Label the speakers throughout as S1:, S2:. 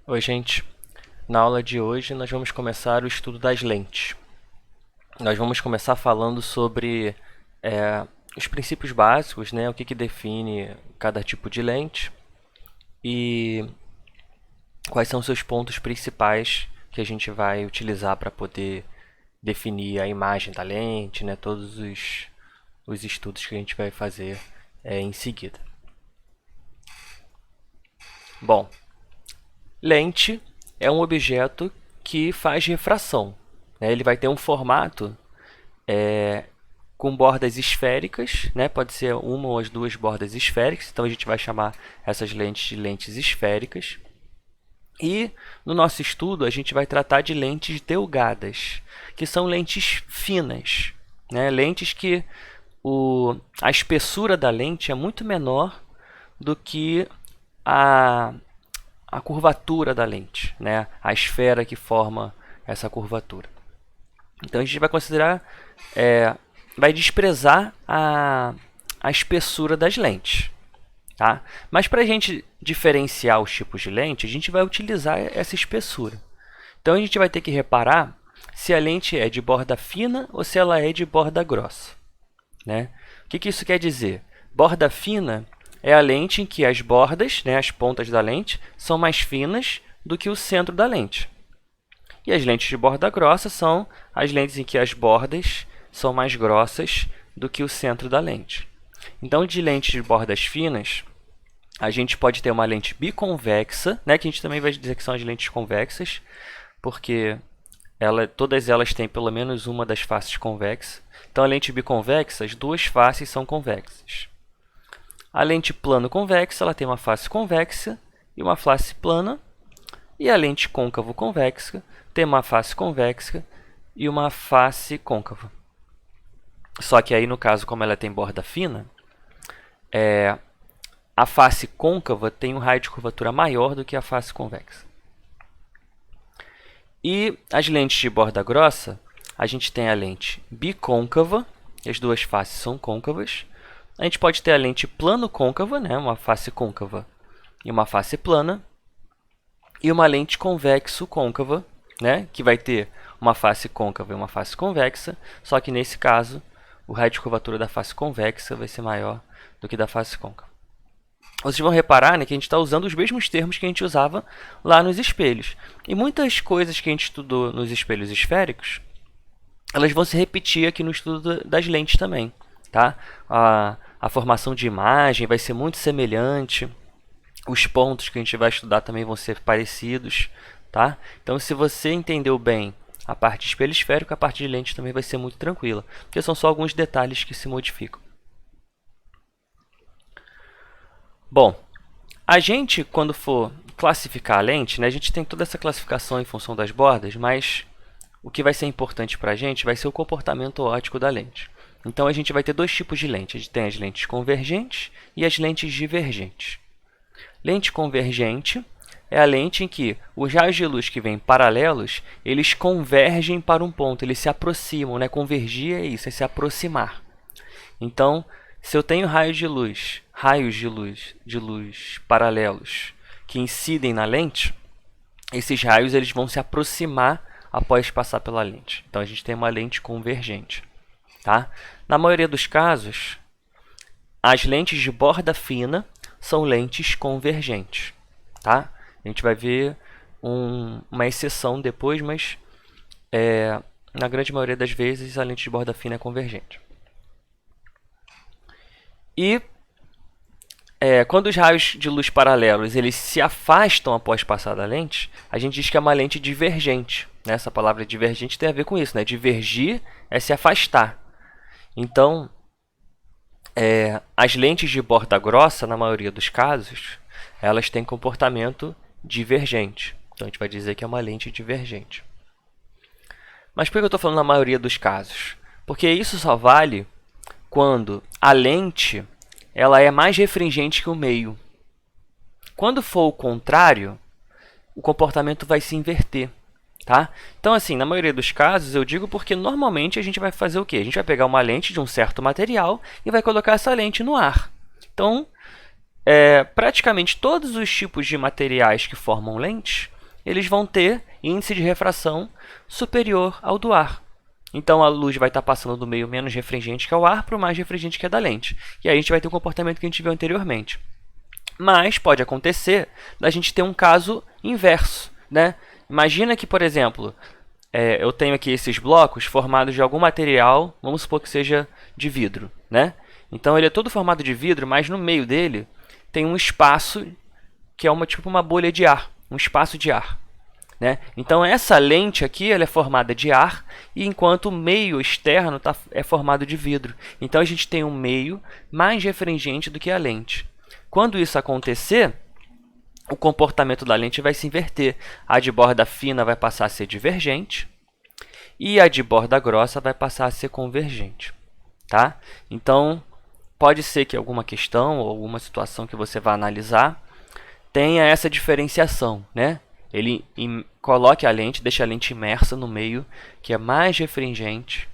S1: Oi, gente. Na aula de hoje, nós vamos começar o estudo das lentes. Nós vamos começar falando sobre os princípios básicos, né? O que define cada tipo de lente e quais são os seus pontos principais que a gente vai utilizar para poder definir a imagem da lente, né? Todos os estudos que a gente vai fazer em seguida. Bom, lente é um objeto que faz refração, né? Ele vai ter um formato com bordas esféricas, né? Pode ser uma ou as duas bordas esféricas, então a gente vai chamar essas lentes de lentes esféricas. E no nosso estudo a gente vai tratar de lentes delgadas, que são lentes finas, né? Lentes que a espessura da lente é muito menor do que a curvatura da lente, né? A esfera que forma essa curvatura. Então a gente vai considerar, vai desprezar a espessura das lentes. Tá? Mas para a gente diferenciar os tipos de lente, a gente vai utilizar essa espessura. Então a gente vai ter que reparar se a lente é de borda fina ou se ela é de borda grossa. Né? O que isso quer dizer? Borda fina é a lente em que as bordas, né, as pontas da lente, são mais finas do que o centro da lente. E as lentes de borda grossa são as lentes em que as bordas são mais grossas do que o centro da lente. Então, de lentes de bordas finas, a gente pode ter uma lente biconvexa, né, que a gente também vai dizer que são as lentes convexas, porque todas elas têm pelo menos uma das faces convexa. Então, a lente biconvexa, as duas faces são convexas. A lente plano-convexa, ela tem uma face convexa e uma face plana. E a lente côncavo-convexa tem uma face convexa e uma face côncava. Só que aí, no caso, como ela tem borda fina, a face côncava tem um raio de curvatura maior do que a face convexa. E as lentes de borda grossa, a gente tem a lente bicôncava, as duas faces são côncavas. A gente pode ter a lente plano-côncava, né, uma face côncava e uma face plana. E uma lente convexo-côncava, né, que vai ter uma face côncava e uma face convexa, só que nesse caso, o raio de curvatura da face convexa vai ser maior do que da face côncava. Vocês vão reparar, né, que a gente está usando os mesmos termos que a gente usava lá nos espelhos. E muitas coisas que a gente estudou nos espelhos esféricos, elas vão se repetir aqui no estudo das lentes também. Tá? A formação de imagem vai ser muito semelhante. Os pontos que a gente vai estudar também vão ser parecidos. Tá? Então, se você entendeu bem a parte de espelho esférico, a parte de lente também vai ser muito tranquila, porque são só alguns detalhes que se modificam. Bom, a gente, quando for classificar a lente, né, a gente tem toda essa classificação em função das bordas, mas o que vai ser importante para a gente vai ser o comportamento óptico da lente. Então, a gente vai ter dois tipos de lente. A gente tem as lentes convergentes e as lentes divergentes. Lente convergente é a lente em que os raios de luz que vêm paralelos, eles convergem para um ponto, eles se aproximam, né? Convergir é isso, é se aproximar. Então, se eu tenho raios de luz paralelos que incidem na lente, esses raios eles vão se aproximar após passar pela lente. Então, a gente tem uma lente convergente. Tá? Na maioria dos casos, as lentes de borda fina são lentes convergentes. Tá? A gente vai ver uma exceção depois, mas na grande maioria das vezes a lente de borda fina é convergente. E quando os raios de luz paralelos eles se afastam após passar da lente, a gente diz que é uma lente divergente. Né? Essa palavra divergente tem a ver com isso. Né? Divergir é se afastar. Então, as lentes de borda grossa, na maioria dos casos, elas têm comportamento divergente. Então, a gente vai dizer que é uma lente divergente. Mas por que eu estou falando na maioria dos casos? Porque isso só vale quando a lente ela é mais refringente que o meio. Quando for o contrário, o comportamento vai se inverter. Tá? Então, assim, na maioria dos casos, eu digo porque normalmente a gente vai fazer o quê? A gente vai pegar uma lente de um certo material e vai colocar essa lente no ar. Então, praticamente todos os tipos de materiais que formam lentes, eles vão ter índice de refração superior ao do ar. Então, a luz vai estar passando do meio menos refringente, que é o ar, para o mais refringente, que é da lente. E aí a gente vai ter o comportamento que a gente viu anteriormente. Mas pode acontecer da gente ter um caso inverso, né? Imagina que, por exemplo, eu tenho aqui esses blocos formados de algum material, vamos supor que seja de vidro, né? Então, ele é todo formado de vidro, mas no meio dele tem um espaço que é tipo uma bolha de ar, um espaço de ar, né? Então, essa lente aqui ela é formada de ar, e enquanto o meio externo é formado de vidro. Então, a gente tem um meio mais refringente do que a lente. Quando isso acontecer, o comportamento da lente vai se inverter. A de borda fina vai passar a ser divergente e a de borda grossa vai passar a ser convergente. Tá? Então, pode ser que alguma questão ou alguma situação que você vá analisar tenha essa diferenciação, né? Ele coloque a lente, deixa a lente imersa no meio que é mais refringente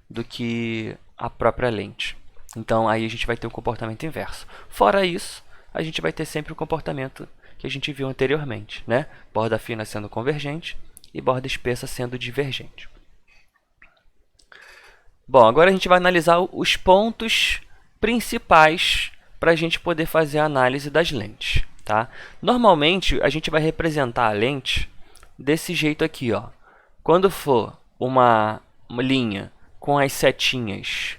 S1: do que a própria lente. Então, aí a gente vai ter um comportamento inverso. Fora isso, a gente vai ter sempre o comportamento que a gente viu anteriormente, né? Borda fina sendo convergente e borda espessa sendo divergente. Bom, agora a gente vai analisar os pontos principais para a gente poder fazer a análise das lentes. Tá? Normalmente, a gente vai representar a lente desse jeito aqui. Ó. Quando for uma linha com as setinhas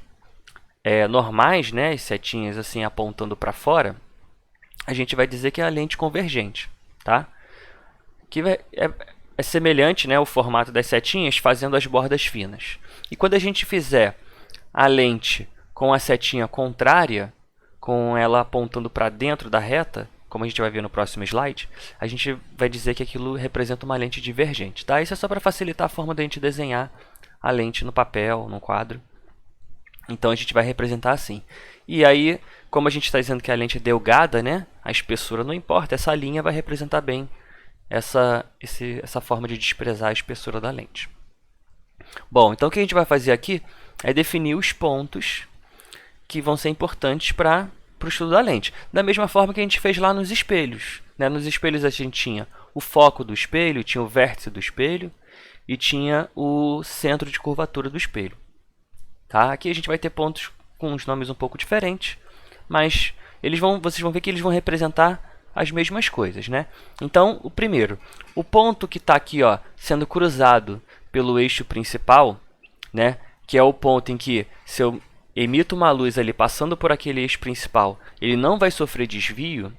S1: normais, né, as setinhas assim apontando para fora, a gente vai dizer que é a lente convergente. Tá? Que é semelhante, né, o formato das setinhas fazendo as bordas finas. E quando a gente fizer a lente com a setinha contrária, com ela apontando para dentro da reta, como a gente vai ver no próximo slide, a gente vai dizer que aquilo representa uma lente divergente. Tá? Isso é só para facilitar a forma de a gente desenhar a lente no papel, no quadro. Então, a gente vai representar assim. E aí, como a gente está dizendo que a lente é delgada, né, a espessura não importa, essa linha vai representar bem essa forma de desprezar a espessura da lente. Bom, então o que a gente vai fazer aqui é definir os pontos que vão ser importantes para o estudo da lente. Da mesma forma que a gente fez lá nos espelhos. Né? Nos espelhos a gente tinha o foco do espelho, tinha o vértice do espelho e tinha o centro de curvatura do espelho. Tá? Aqui a gente vai ter pontos com os nomes um pouco diferentes, mas vocês vão ver que eles vão representar as mesmas coisas. Né? Então, o primeiro, o ponto que está aqui sendo cruzado pelo eixo principal, né? Que é o ponto em que, se eu emito uma luz ali passando por aquele eixo principal, ele não vai sofrer desvio,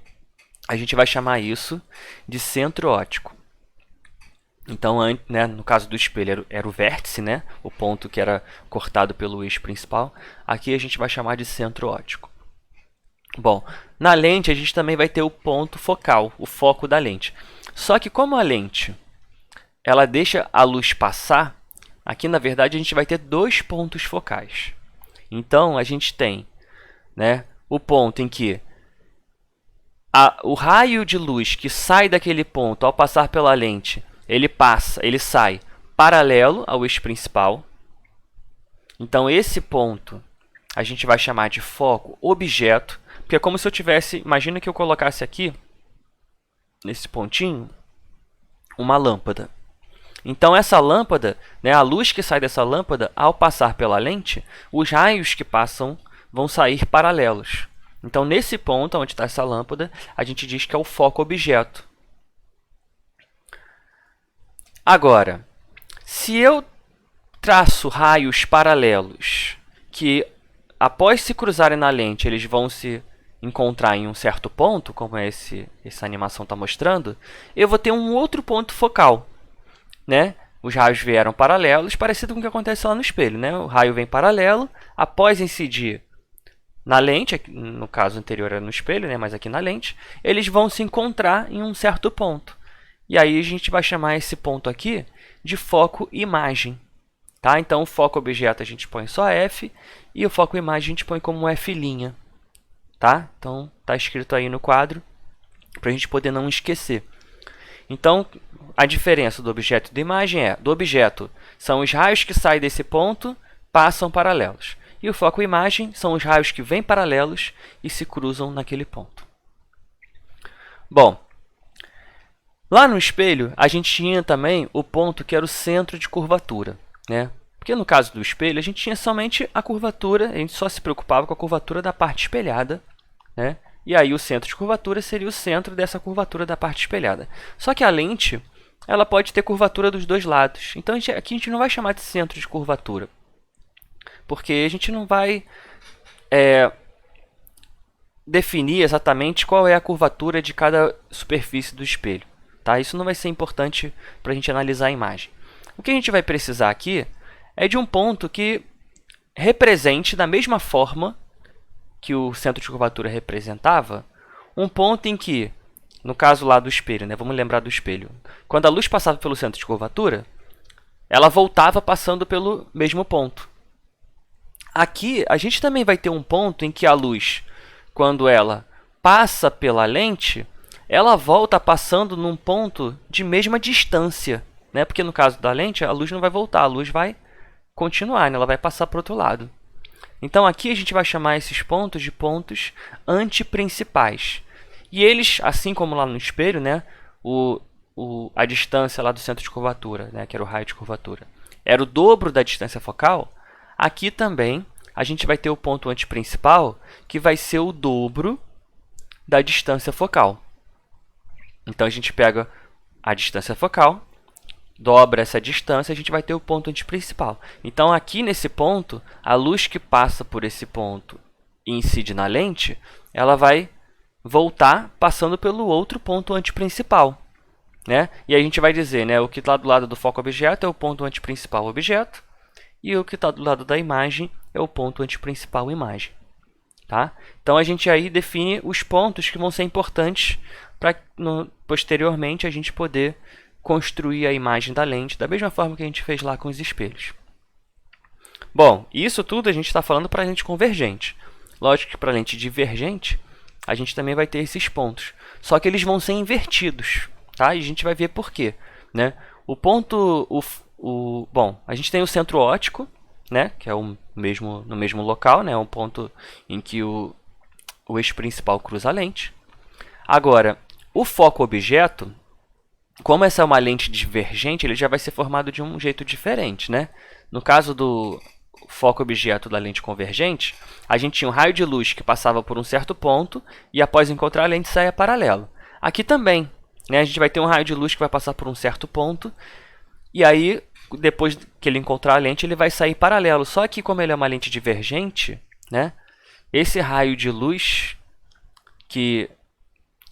S1: a gente vai chamar isso de centro óptico. Então, né, no caso do espelho era o vértice, né, o ponto que era cortado pelo eixo principal. Aqui a gente vai chamar de centro óptico. Bom, na lente a gente também vai ter o ponto focal, o foco da lente. Só que como a lente ela deixa a luz passar, aqui na verdade a gente vai ter dois pontos focais. Então, a gente tem, né, o ponto em que o raio de luz que sai daquele ponto ao passar pela lente, ele sai paralelo ao eixo principal. Então, esse ponto a gente vai chamar de foco objeto, porque é como se eu tivesse, imagina que eu colocasse aqui, nesse pontinho, uma lâmpada. Então, essa lâmpada, né, a luz que sai dessa lâmpada, ao passar pela lente, os raios que passam vão sair paralelos. Então, nesse ponto onde está essa lâmpada, a gente diz que é o foco objeto. Agora, se eu traço raios paralelos que, após se cruzarem na lente, eles vão se encontrar em um certo ponto, como essa animação está mostrando, eu vou ter um outro ponto focal. Né? Os raios vieram paralelos, parecido com o que acontece lá no espelho. Né? O raio vem paralelo, após incidir na lente, no caso anterior era no espelho, né? Mas aqui na lente, eles vão se encontrar em um certo ponto. E aí a gente vai chamar esse ponto aqui de foco imagem. Tá? Então, o foco objeto a gente põe só F, e o foco imagem a gente põe como F'. Tá? Então, está escrito aí no quadro, para a gente poder não esquecer. Então, a diferença do objeto e da imagem do objeto são os raios que saem desse ponto, passam paralelos. E o foco imagem são os raios que vêm paralelos e se cruzam naquele ponto. Bom, lá no espelho, a gente tinha também o ponto que era o centro de curvatura, né? Porque no caso do espelho, a gente tinha somente a curvatura, a gente só se preocupava com a curvatura da parte espelhada, né? E aí o centro de curvatura seria o centro dessa curvatura da parte espelhada. Só que a lente, ela pode ter curvatura dos dois lados. Então aqui a gente não vai chamar de centro de curvatura, porque a gente não vai definir exatamente qual é a curvatura de cada superfície do espelho. Tá? Isso não vai ser importante para a gente analisar a imagem. O que a gente vai precisar aqui é de um ponto que represente, da mesma forma que o centro de curvatura representava, um ponto em que, no caso lá do espelho, né? Vamos lembrar do espelho, quando a luz passava pelo centro de curvatura, ela voltava passando pelo mesmo ponto. Aqui, a gente também vai ter um ponto em que a luz, quando ela passa pela lente, ela volta passando num ponto de mesma distância, né? Porque no caso da lente, a luz não vai voltar, a luz vai continuar, né? Ela vai passar para o outro lado. Então, aqui a gente vai chamar esses pontos de pontos antiprincipais. E eles, assim como lá no espelho, né? A distância lá do centro de curvatura, né? Que era o raio de curvatura, era o dobro da distância focal. Aqui também a gente vai ter o ponto antiprincipal, que vai ser o dobro da distância focal. Então, a gente pega a distância focal, dobra essa distância, a gente vai ter o ponto antiprincipal. Então, aqui nesse ponto, a luz que passa por esse ponto e incide na lente, ela vai voltar passando pelo outro ponto antiprincipal, né? E a gente vai dizer, né, o que está do lado do foco objeto é o ponto antiprincipal objeto, e o que está do lado da imagem é o ponto antiprincipal imagem. Tá? Então, a gente aí define os pontos que vão ser importantes para posteriormente a gente poder construir a imagem da lente da mesma forma que a gente fez lá com os espelhos. Bom, isso tudo a gente está falando para a lente convergente. Lógico que para a lente divergente, a gente também vai ter esses pontos. Só que eles vão ser invertidos. Tá? E a gente vai ver por quê. Né? O ponto... bom, a gente tem o centro óptico, né? Que é no mesmo local, né? Um ponto em que o eixo principal cruza a lente. Agora, o foco objeto, como essa é uma lente divergente, ele já vai ser formado de um jeito diferente, né? No caso do foco objeto da lente convergente, a gente tinha um raio de luz que passava por um certo ponto e após encontrar a lente saia paralelo. Aqui também, né? A gente vai ter um raio de luz que vai passar por um certo ponto e aí, depois que ele encontrar a lente, ele vai sair paralelo. Só que como ele é uma lente divergente, né? Esse raio de luz que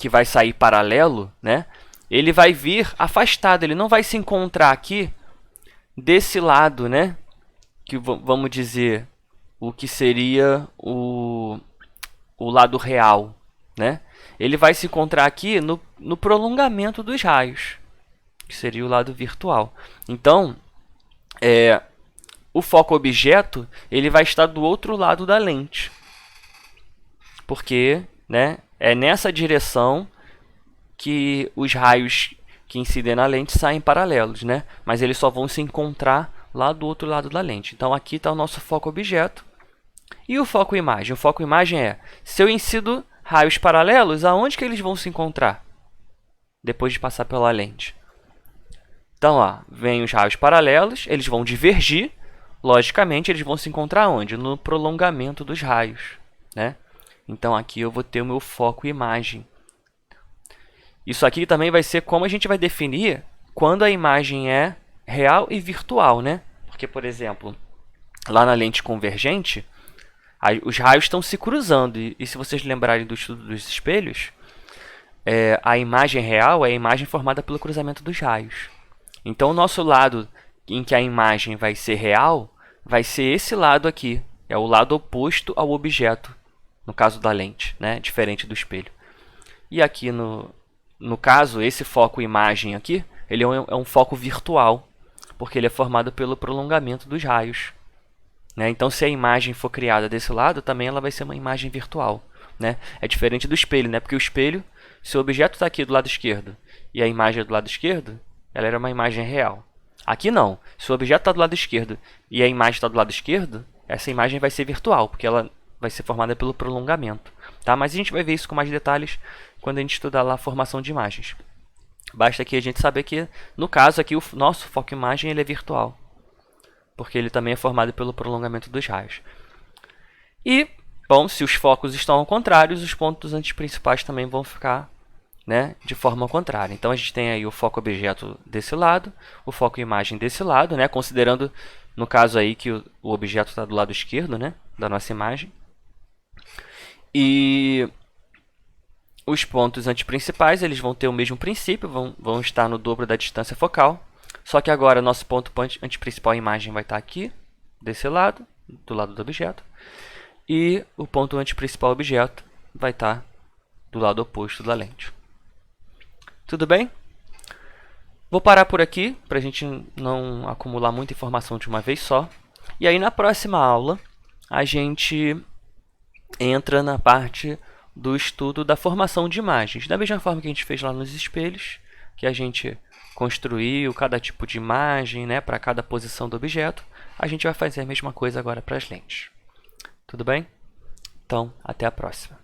S1: vai sair paralelo, né? Ele vai vir afastado, ele não vai se encontrar aqui desse lado, né? Que vamos dizer o que seria o lado real, né? Ele vai se encontrar aqui no prolongamento dos raios, que seria o lado virtual. Então, o foco objeto ele vai estar do outro lado da lente, porque, né, é nessa direção que os raios que incidem na lente saem paralelos, né? Mas eles só vão se encontrar lá do outro lado da lente. Então, aqui está o nosso foco objeto. E o foco imagem? O foco imagem é, se eu incido raios paralelos, aonde que eles vão se encontrar depois de passar pela lente? Então, ó, vem os raios paralelos, eles vão divergir. Logicamente, eles vão se encontrar onde? No prolongamento dos raios, né? Então, aqui eu vou ter o meu foco imagem. Isso aqui também vai ser como a gente vai definir quando a imagem é real e virtual, né? Porque, por exemplo, lá na lente convergente, os raios estão se cruzando. E se vocês lembrarem do estudo dos espelhos, a imagem real é a imagem formada pelo cruzamento dos raios. Então, o nosso lado em que a imagem vai ser real vai ser esse lado aqui. É o lado oposto ao objeto, no caso da lente, né? Diferente do espelho. E aqui, no caso, esse foco imagem aqui, ele é um foco virtual, porque ele é formado pelo prolongamento dos raios, né? Então, se a imagem for criada desse lado, também ela vai ser uma imagem virtual, né? É diferente do espelho, né? Porque o espelho, se o objeto está aqui do lado esquerdo e a imagem é do lado esquerdo, ela era uma imagem real. Aqui não. Se o objeto está do lado esquerdo e a imagem está do lado esquerdo, essa imagem vai ser virtual, porque ela vai ser formada pelo prolongamento. Tá? Mas a gente vai ver isso com mais detalhes quando a gente estudar lá a formação de imagens. Basta aqui a gente saber que, no caso aqui, o nosso foco imagem ele é virtual, porque ele também é formado pelo prolongamento dos raios. E, bom, se os focos estão ao contrário, os pontos antiprincipais também vão ficar, né, de forma contrária. Então a gente tem aí o foco objeto desse lado, o foco imagem desse lado, né, considerando no caso aí que o objeto está do lado esquerdo, né, da nossa imagem. E os pontos antiprincipais eles vão ter o mesmo princípio, vão estar no dobro da distância focal. Só que agora nosso ponto antiprincipal imagem vai estar aqui, desse lado, do lado do objeto. E o ponto antiprincipal objeto vai estar do lado oposto da lente. Tudo bem? Vou parar por aqui, para a gente não acumular muita informação de uma vez só. E aí na próxima aula, a gente entra na parte do estudo da formação de imagens. Da mesma forma que a gente fez lá nos espelhos, que a gente construiu cada tipo de imagem, né, para cada posição do objeto, a gente vai fazer a mesma coisa agora para as lentes. Tudo bem? Então, até a próxima.